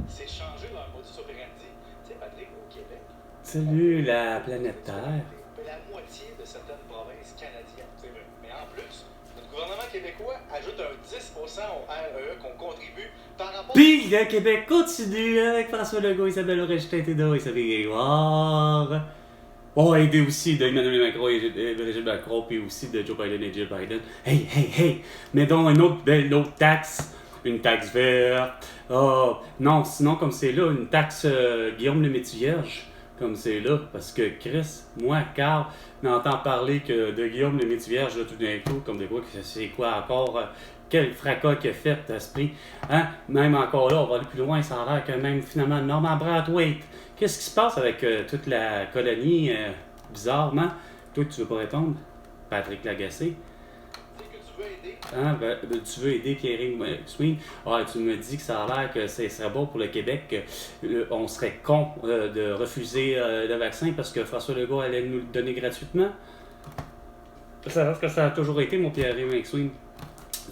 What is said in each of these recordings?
c'est changer leur modus operandi. Tu sais, Patrick, au Québec, Salut la planète Terre. la moitié de certaines provinces canadiennes. C'est vrai. Mais en plus, notre gouvernement québécois ajoute un 10% au REE qu'on contribue par rapport... Puis le Québec continue avec François Legault, Isabelle Aurége-Tétéda et Xavier Grégoire. Oh, aidé aussi de Emmanuel Macron et Brigitte Macron, puis aussi de Joe Biden et Jill Biden. Hey, mets donc une autre taxe. Une taxe verte. Oh, non, sinon, comme c'est là, une taxe Guillaume le Métis-Vierge. Comme c'est là, parce que Chris, moi, Carl, m'entend parler que de Guillaume le Métis-Vierge, là, tout d'un coup, comme des quoi, que c'est quoi encore, quel fracas qu'il a fait, esprit. Hein? Même encore là, on va aller plus loin, ça a l'air que même finalement, Norman Brathwaite. Qu'est-ce qui se passe avec toute la colonie, bizarrement? Toi, tu veux pas répondre? Patrick Lagacé. C'est que tu veux aider. Hein? Tu veux aider Pierre Swing? Ah, tu me dis que ça a l'air que ce serait bon pour le Québec, on serait con de refuser le vaccin parce que François Legault allait nous le donner gratuitement. Ça reste que ça a toujours été, mon Pierre Swing.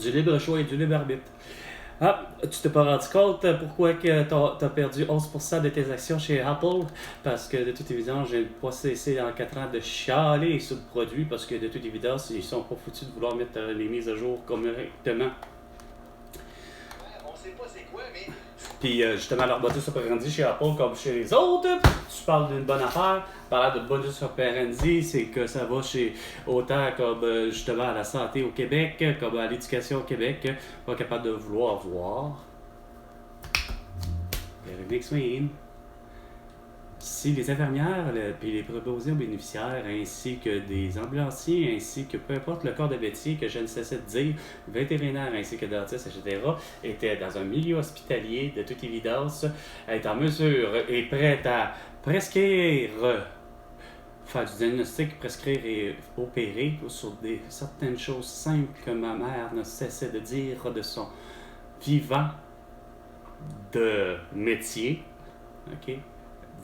Du libre choix et du libre arbitre. Ah, tu t'es pas rendu compte pourquoi que t'as perdu 11% de tes actions chez Apple? Parce que de toute évidence, j'ai pas cessé en 4 ans de chialer sur le produit parce que de toute évidence, ils sont pas foutus de vouloir mettre les mises à jour correctement. On sait pas c'est quoi, mais... Puis justement, leur modus operandi chez Apple comme chez les autres, tu parles d'une bonne affaire. Parlant de modus operandi, c'est que ça va chez autant comme justement à la santé au Québec, comme à l'éducation au Québec, pas capable de vouloir voir. Eric Swing. Si les infirmières puis les préposés aux bénéficiaires, ainsi que des ambulanciers, ainsi que peu importe le corps de métier que je ne cessais de dire, vétérinaires ainsi que dentistes, etc., étaient dans un milieu hospitalier, de toute évidence, être en mesure et prêt à prescrire, faire du diagnostic, prescrire et opérer sur certaines choses simples que ma mère ne cessait de dire de son vivant de métier, ok?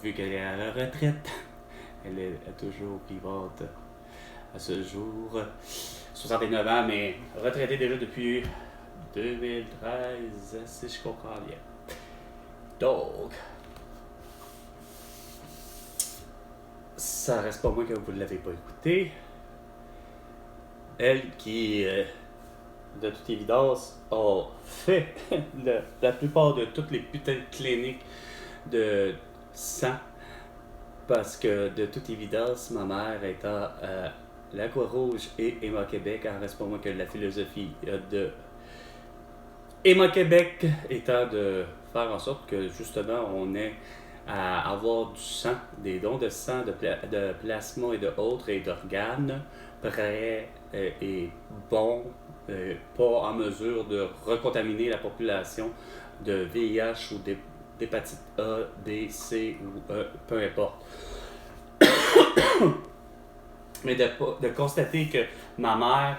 Vu qu'elle est à la retraite, elle est toujours vivante à ce jour. 69 ans, mais retraitée déjà depuis 2013, si je comprends bien. Donc, ça reste pas moi que vous ne l'avez pas écouté. Elle qui, de toute évidence, a fait la plupart de toutes les putains de cliniques de sang, parce que de toute évidence, ma mère étant la Croix-Rouge et Emma Québec, en reste pas moins que la philosophie de Emma Québec étant de faire en sorte que justement on ait à avoir du sang, des dons de sang, de plasma et de autres et d'organes prêts et bons, pas en mesure de recontaminer la population de VIH ou d'hépatite A, B, C ou E, peu importe. Mais de constater que ma mère,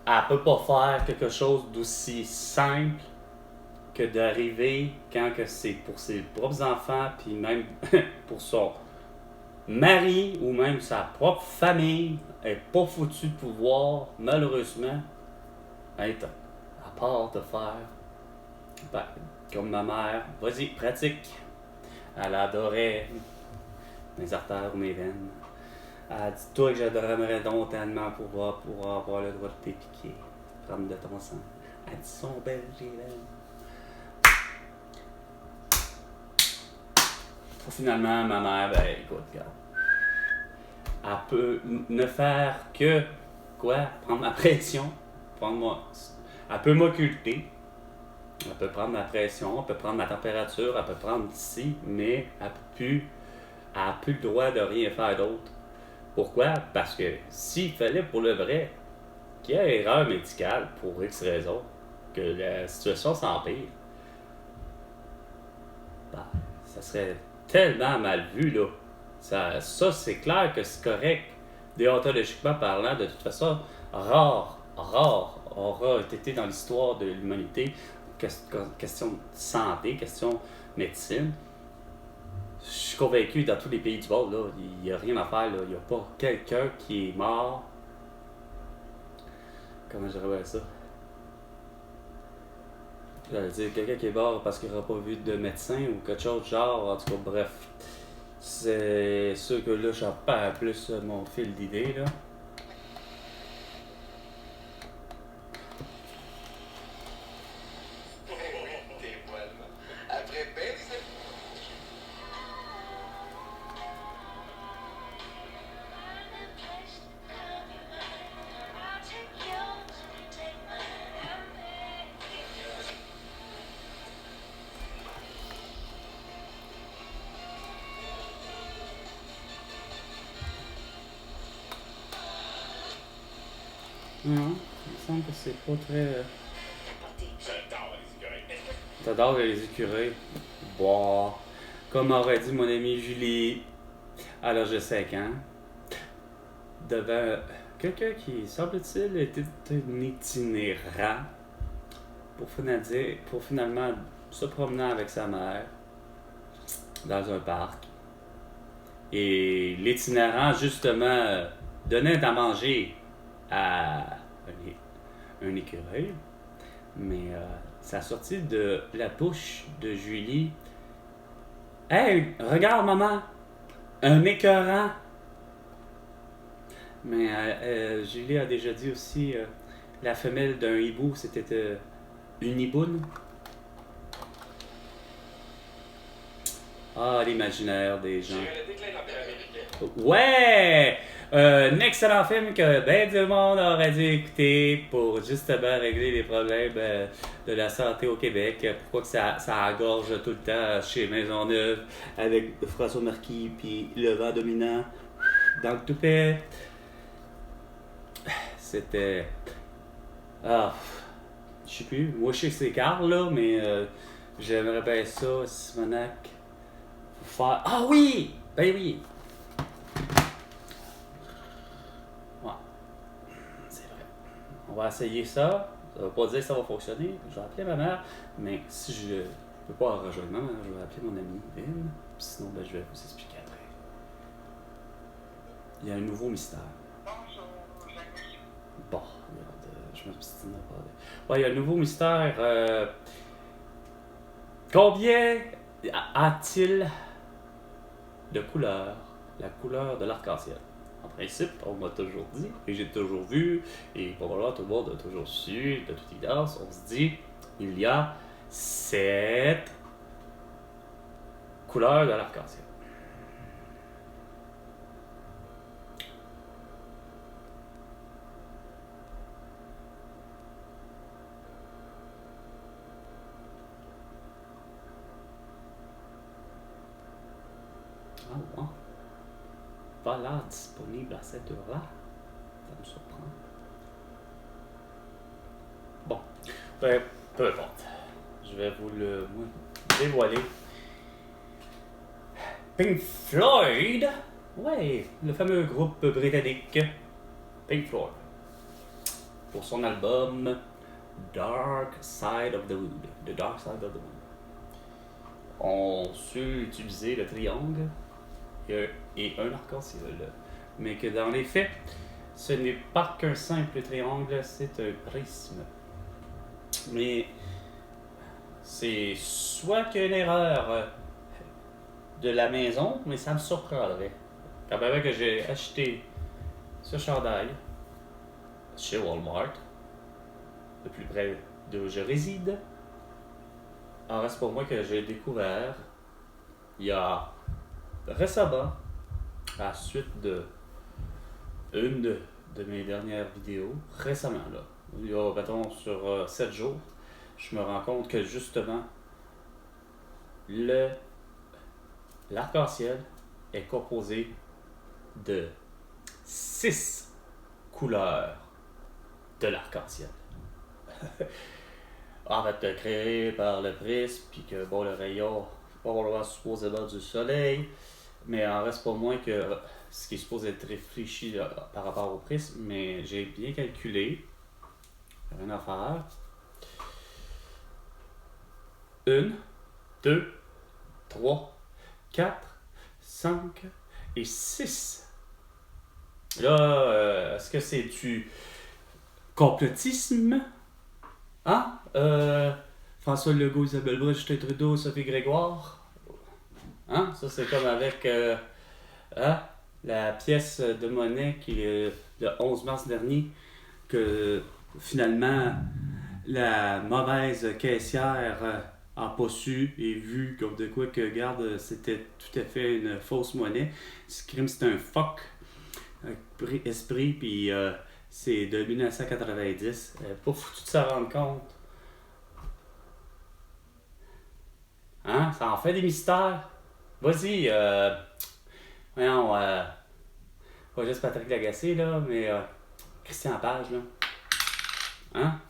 elle peut pas faire quelque chose d'aussi simple que d'arriver quand que c'est pour ses propres enfants, puis même pour son mari ou même sa propre famille, elle n'est pas foutue de pouvoir, malheureusement, être à part de faire ben, comme ma mère. Vas-y, pratique. Elle adorait mes artères ou mes veines. Elle a dit, toi que j'adorerais donc tellement pouvoir avoir le droit de t'épiquer, prendre de ton sang. Elle dit, sont belles les veines. Finalement, ma mère, ben écoute, regarde. Elle peut ne faire que, quoi, prendre ma pression, elle peut m'occulter, elle peut prendre ma pression, elle peut prendre ma température, elle peut prendre ici, mais elle n'a plus le droit de rien faire d'autre. Pourquoi? Parce que s'il fallait pour le vrai qu'il y ait erreur médicale pour X raison, que la situation s'empire, ben, ça serait tellement mal vu, là. Ça c'est clair que c'est correct. Déontologiquement parlant, de toute façon, rare aura été dans l'histoire de l'humanité, question de santé, question médecine. Je suis convaincu, dans tous les pays du monde, là, il n'y a rien à faire, là. Il n'y a pas quelqu'un qui est mort. Comment je dirais ça? J'allais dire quelqu'un qui est mort parce qu'il n'aura pas vu de médecin ou quelque chose de genre. En tout cas, bref. C'est sûr que là, j'en perds plus mon fil d'idées, là. Dévoilement. Après ben des années. Non, il me semble que c'est pas très. J'adore les écureuils. T'adores les écureuils. Boah. Comme aurait dit mon amie Julie à l'âge de 5 ans, devant quelqu'un qui, semble-t-il, était un itinérant pour finalement se promener avec sa mère dans un parc. Et l'itinérant, justement, donnait à manger à un écureuil. Mais ça sortit de la bouche de Julie. Hey, regarde, maman! Un écœurant! Mais Julie a déjà dit aussi la femelle d'un hibou, c'était une hiboune. Ah, l'imaginaire des gens. J'irai le déclin de l'Empire américain. Ouais! Un excellent film que ben du monde aurait dû écouter pour justement régler les problèmes de la santé au Québec. Pourquoi que ça engorge tout le temps chez Maisonneuve avec François Marquis puis le vent dominant dans le toupet. C'était... Ah, je sais plus. Moi, je sais que c'est Carl, là, mais j'aimerais bien ça, Simonac. Faire... Ah oui! Ben oui! Ouais. C'est vrai. On va essayer ça. Ça veut pas dire que ça va fonctionner. Je vais appeler ma mère. Mais si je peux pas rejoindre ma mère, je vais appeler mon ami Vin. Sinon, ben, je vais vous expliquer après. Il y a un nouveau mystère. Bon, regarde, je m'obstine à parler. Ouais, il y a un nouveau mystère. Combien a-t-il de couleurs? La couleur de l'arc-en-ciel. En principe, on m'a toujours dit, et j'ai toujours vu, et probablement tout le monde a toujours su, de toute évidence, on se dit, il y a 7 couleurs de l'arc-en-ciel. Ah ouais. Pas là disponible à cette heure-là. Ça me surprend. Bon, ben, peu importe. Je vais vous le dévoiler. Pink Floyd, ouais, le fameux groupe britannique Pink Floyd, pour son album Dark Side of the Moon. The Dark Side of the Moon. On su utiliser le triangle et un arc-en-ciel, mais que dans les faits, ce n'est pas qu'un simple triangle, c'est un prisme. Mais c'est soit qu'une erreur de la maison, mais ça me surprendrait. Quand même que j'ai acheté ce chandail chez Walmart, le plus près d'où je réside, en reste pour moi que j'ai découvert il y a récemment, à la suite de une de mes dernières vidéos, récemment là, il y a mettons sur 7 jours, je me rends compte que justement l'arc-en-ciel est composé de 6 couleurs de l'arc-en-ciel. En fait, créé par le prisme, puis que bon, le rayon, probablement supposément du soleil, mais en reste pas moins que ce qui est supposé être réfléchi par rapport au prisme, mais j'ai bien calculé, rien à faire. 1, 2, 3, 4, 5 et 6. Là, est-ce que c'est du complotisme? Hein? François Legault, Isabelle Brun, Justin Trudeau, Sophie Grégoire. Hein? Ça, c'est comme avec la pièce de monnaie qui est le 11 mars dernier, que finalement, la mauvaise caissière a pas su et vu comme de quoi que, regarde, c'était tout à fait une fausse monnaie. Ce crime, c'est un fuck esprit, puis c'est de 1990. Pas foutu de s'en rendre compte. Hein? Ça en fait des mystères. Vas-y, voyons, pas juste Patrick Lagacé, là, mais Christian Page, là. Hein?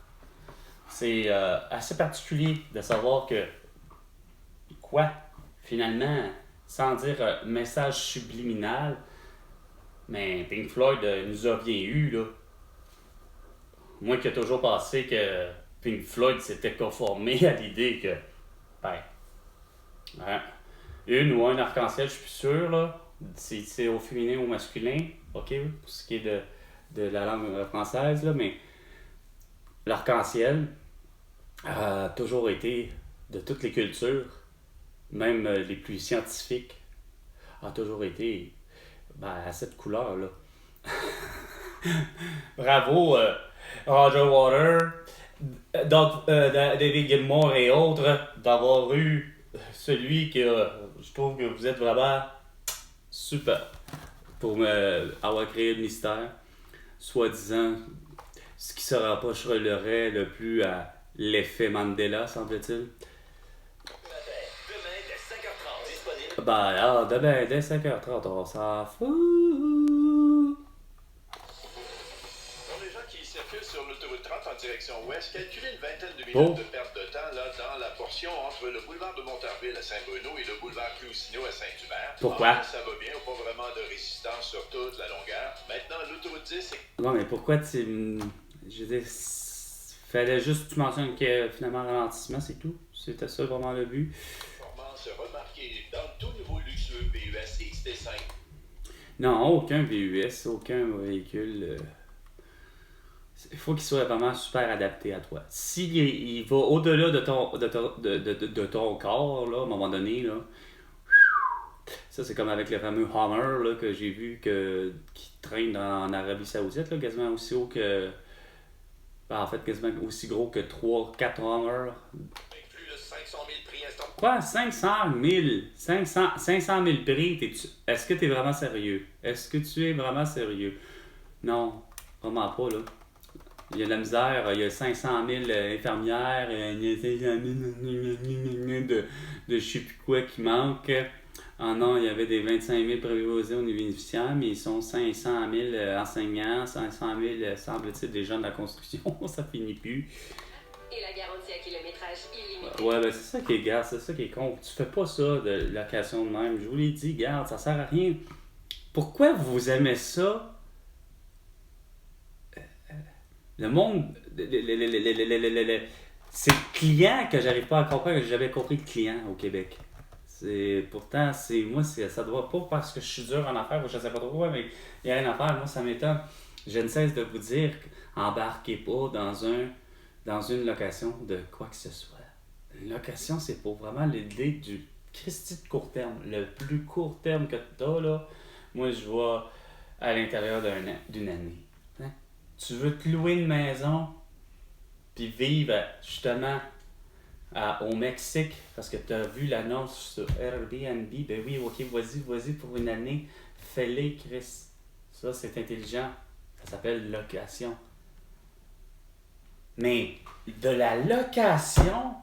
C'est assez particulier de savoir que, quoi, finalement, sans dire message subliminal, mais Pink Floyd nous a bien eu, là. Moi qui ai toujours pensé que Pink Floyd s'était conformé à l'idée que, ben, hein, une ou un arc-en-ciel, je suis sûr, là, c'est au féminin ou au masculin, ok, pour ce qui est de la langue française, là, mais l'arc-en-ciel a toujours été, de toutes les cultures, même les plus scientifiques, a toujours été à cette couleur-là. Bravo, Roger Waters, David Gilmour et autres, d'avoir eu celui que je trouve que vous êtes vraiment super pour avoir créé le mystère, soi-disant ce qui se rapprocherait le plus à l'effet Mandela, semble-t-il. Demain, dès 5h30, disponible. Demain, dès 5h30, on s'en fout. Pour les gens qui circulent sur l'autoroute 30 en direction ouest, calculez une vingtaine de minutes de perte de temps là, dans la portion entre le boulevard de Montarville à Saint-Bruno et le boulevard Clousineau à Saint-Hubert. Pourquoi? Ça va bien, pas vraiment de résistance sur toute la longueur. Maintenant, l'autoroute 10 est... Non, mais pourquoi tu... Je veux dire, fallait juste que tu mentionnes que finalement un ralentissement, c'est tout. C'était ça vraiment le but. Performance remarquée dans le tout nouveau luxueux VUS XT5. Non, aucun VUS, aucun véhicule. Il faut qu'il soit vraiment super adapté à toi. S'il il va au-delà de ton corps, là, à un moment donné, là, ça c'est comme avec le fameux Hummer là, que j'ai vu qui traîne en Arabie Saoudite, là, quasiment aussi haut que. En fait, quasiment aussi gros que 3-4 Hummer. Inclus le 500 000 prix instant. Quoi? 500 000 prix? Est-ce que tu es vraiment sérieux? Est-ce que tu es vraiment sérieux? Non, vraiment pas, là. Il y a de la misère, il y a 500 000 infirmières, il y a 500 000 de je sais plus quoi qui manque. Ah non, il y avait des 25 000 préposés aux bénéficiaires, mais ils sont 500 000 enseignants, 500 000, semble-t-il, des gens de la construction, ça finit plus. Et la garantie à kilométrage illimité. Ouais, ben c'est ça qui est, gars, c'est ça qui est con. Tu fais pas ça de location de même. Je vous l'ai dit, garde, ça sert à rien. Pourquoi vous aimez ça? Le monde, c'est le client que j'arrive pas à comprendre, que j'avais compris le client au Québec. Pourtant, ça doit pas parce que je suis dur en affaires ou je sais pas trop quoi, mais il n'y a rien à faire. Moi, ça m'étonne. Je ne cesse de vous dire, embarquez pas dans une location de quoi que ce soit. Une location, c'est pour vraiment l'idée du Christy de court terme. Le plus court terme que tu as, là, moi, je vois à l'intérieur d'une année. Hein? Tu veux te louer une maison, puis vivre justement au Mexique, parce que tu as vu l'annonce sur Airbnb, ben oui, ok, vas-y pour une année, fais-les, Chris. Ça, c'est intelligent. Ça s'appelle location. Mais de la location,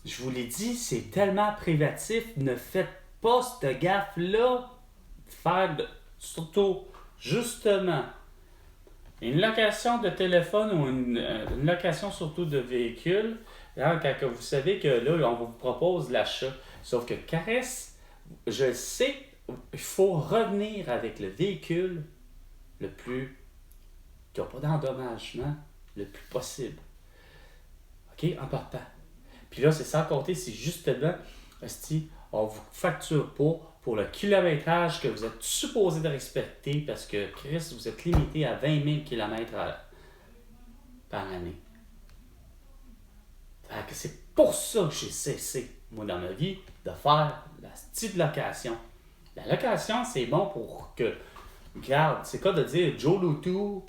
je vous l'ai dit, c'est tellement privatif. Ne faites pas cette gaffe-là. Surtout, justement, une location de téléphone ou une location surtout de véhicule, hein, quand vous savez que là, on vous propose l'achat. Sauf que Caresse, je sais, il faut revenir avec le véhicule le plus, qui n'a pas d'endommagement, le plus possible. OK? En partant. Puis là, c'est sans compter si justement, on ne vous facture pas pour le kilométrage que vous êtes supposé de respecter parce que, Chris, vous êtes limité à 20 000 km par année. Fait que c'est pour ça que j'ai cessé, moi, dans ma vie, de faire la petite location. La location, c'est bon pour que, regarde, c'est quoi de dire, Joe Loutou,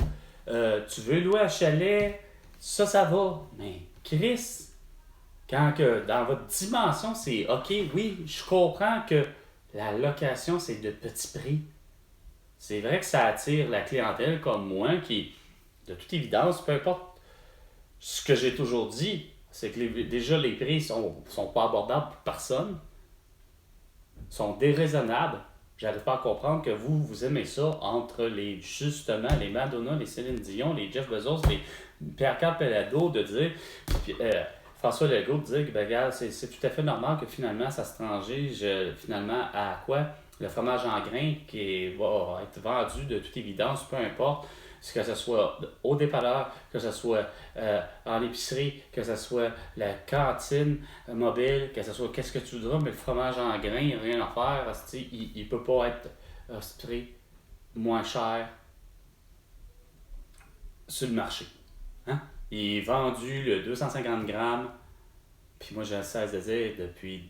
tu veux louer un chalet, ça va. Mais Chris, quand que dans votre dimension, c'est OK, oui, je comprends que la location, c'est de petit prix. C'est vrai que ça attire la clientèle comme moi qui, de toute évidence, peu importe ce que j'ai toujours dit, c'est que déjà les prix sont pas abordables pour personne, sont déraisonnables. J'arrive pas à comprendre que vous aimez ça entre justement, les Madonna, les Céline Dion, les Jeff Bezos, les Pierre-Carl Pelado, de dire, François Legault de dire que, ben, regarde, c'est tout à fait normal que finalement, ça se transige finalement à quoi? Le fromage en grains qui va être vendu de toute évidence, peu importe, que ce soit au dépanneur, que ce soit en épicerie, que ce soit la cantine mobile, que ce soit qu'est-ce que tu voudras, mais le fromage en grains, il n'y a rien à faire. Il ne peut pas être moins cher sur le marché. Hein? Il est vendu le 250 grammes, puis moi j'ai le cesse de dire depuis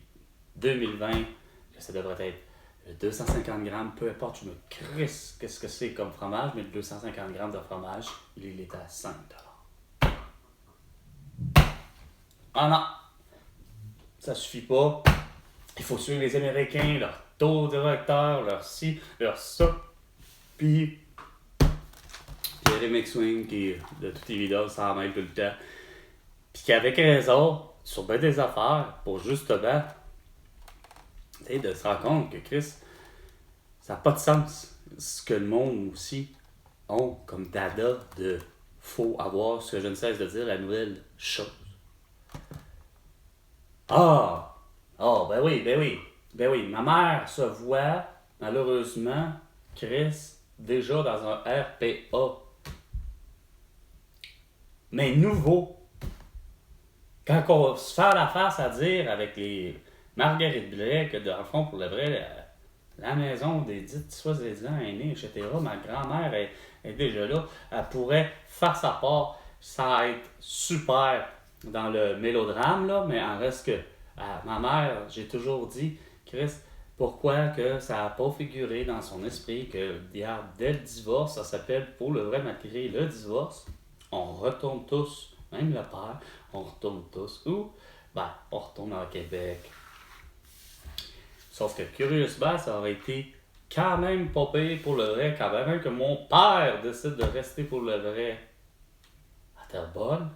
2020 que ça devrait être le 250 grammes, peu importe, je me crisse qu'est-ce que c'est comme fromage, mais le 250 grammes de fromage, il est à 5 $. Ah non, ça suffit pas. Il faut suivre les Américains, leur taux directeur, leur ci, leur ça, puis Pierre McSwing qui, de toute évidence, s'en mêle tout le temps. Puis qu'avec raison, sur bien des affaires, pour justement, de se rendre compte que Chris, ça n'a pas de sens. Ce que le monde aussi ont comme dada de faut avoir, ce que je ne cesse de dire, la nouvelle chose. Ben oui, ma mère se voit, malheureusement, Chris, déjà dans un RPA. Mais nouveau. Quand on se fait la face à dire avec les Marguerite Blais que dans le fond, pour le vrai, la maison des dites soi-disant aînés, etc., ma grand-mère est déjà là, elle pourrait faire sa part, ça va être super dans le mélodrame, là, mais en reste que ma mère, j'ai toujours dit, Chris, pourquoi que ça n'a pas figuré dans son esprit que dès le divorce, ça s'appelle pour le vrai malgré le divorce, on retourne tous, même le père, on retourne tous où? Ben, on retourne au Québec. Sauf que curieusement, ça aurait été quand même pas payé pour le vrai, quand même que mon père décide de rester pour le vrai à Terrebonne.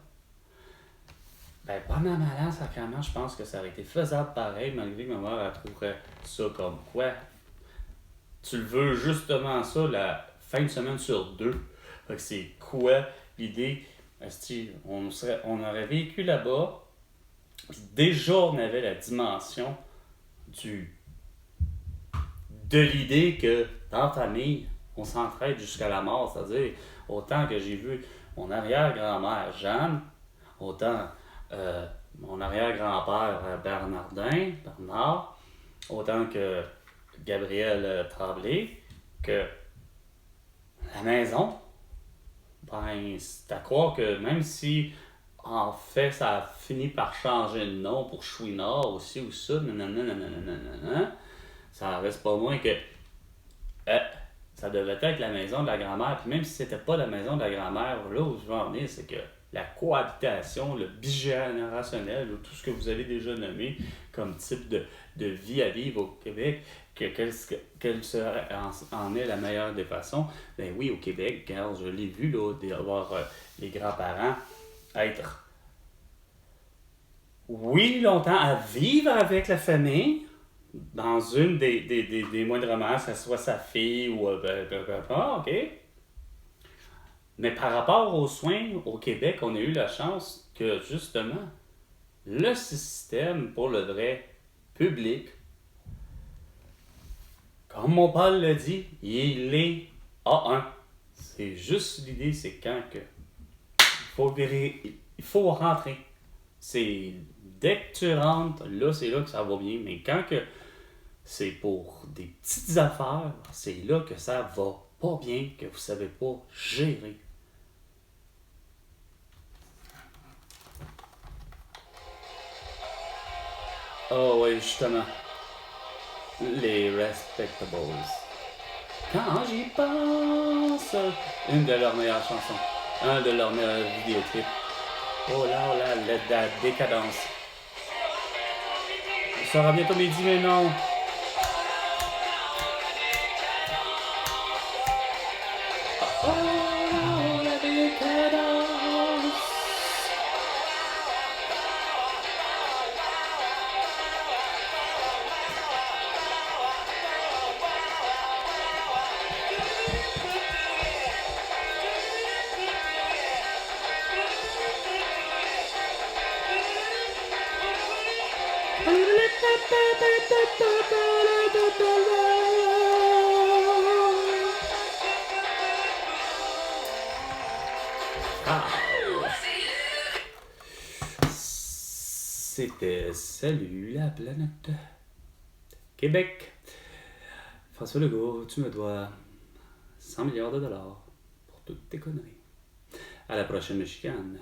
Ben, pas mal malin, sacrément, je pense que ça aurait été faisable pareil, malgré que ma mère elle trouverait ça comme quoi. Tu le veux justement ça, la fin de semaine sur 2. Fait que c'est quoi l'idée? On aurait vécu là-bas, puis déjà on avait la dimension de l'idée que dans la famille, on s'entraide jusqu'à la mort. C'est-à-dire, autant que j'ai vu mon arrière-grand-mère Jeanne, autant mon arrière-grand-père Bernard, autant que Gabriel Tremblay, que la maison, ben, c'est à croire que même si en fait ça a fini par changer de nom pour Chouinard aussi ou ça, ça reste pas moins que ça devait être la maison de la grand-mère. Puis même si c'était pas la maison de la grand-mère, là où je veux en venir, c'est que la cohabitation, le bigénérationnel, tout ce que vous avez déjà nommé comme type de vie à vivre au Québec, quelle serait en est la meilleure des façons? Ben oui, au Québec, car je l'ai vu, là, d'avoir les grands-parents être, oui, longtemps à vivre avec la famille, dans une des moindrement, que ce soit sa fille ou OK. Mais par rapport aux soins au Québec, on a eu la chance que justement le système pour le vrai public, comme mon père l'a dit, il est A1. C'est juste l'idée, c'est quand que il faut rentrer. C'est dès que tu rentres, là c'est là que ça va bien. Mais quand que c'est pour des petites affaires, c'est là que ça va pas bien, que vous savez pas gérer. Oh oui, justement. Les Respectables. Quand j'y pense, une de leurs meilleures chansons. Un de leurs meilleurs vidéoclips. Oh là là, la décadence. Ça sera bientôt midi, mais non. Oh, la décadence. C'était Salut la planète. Québec. François Legault, tu me dois 100 milliards de dollars pour toutes tes conneries. À la prochaine chicane.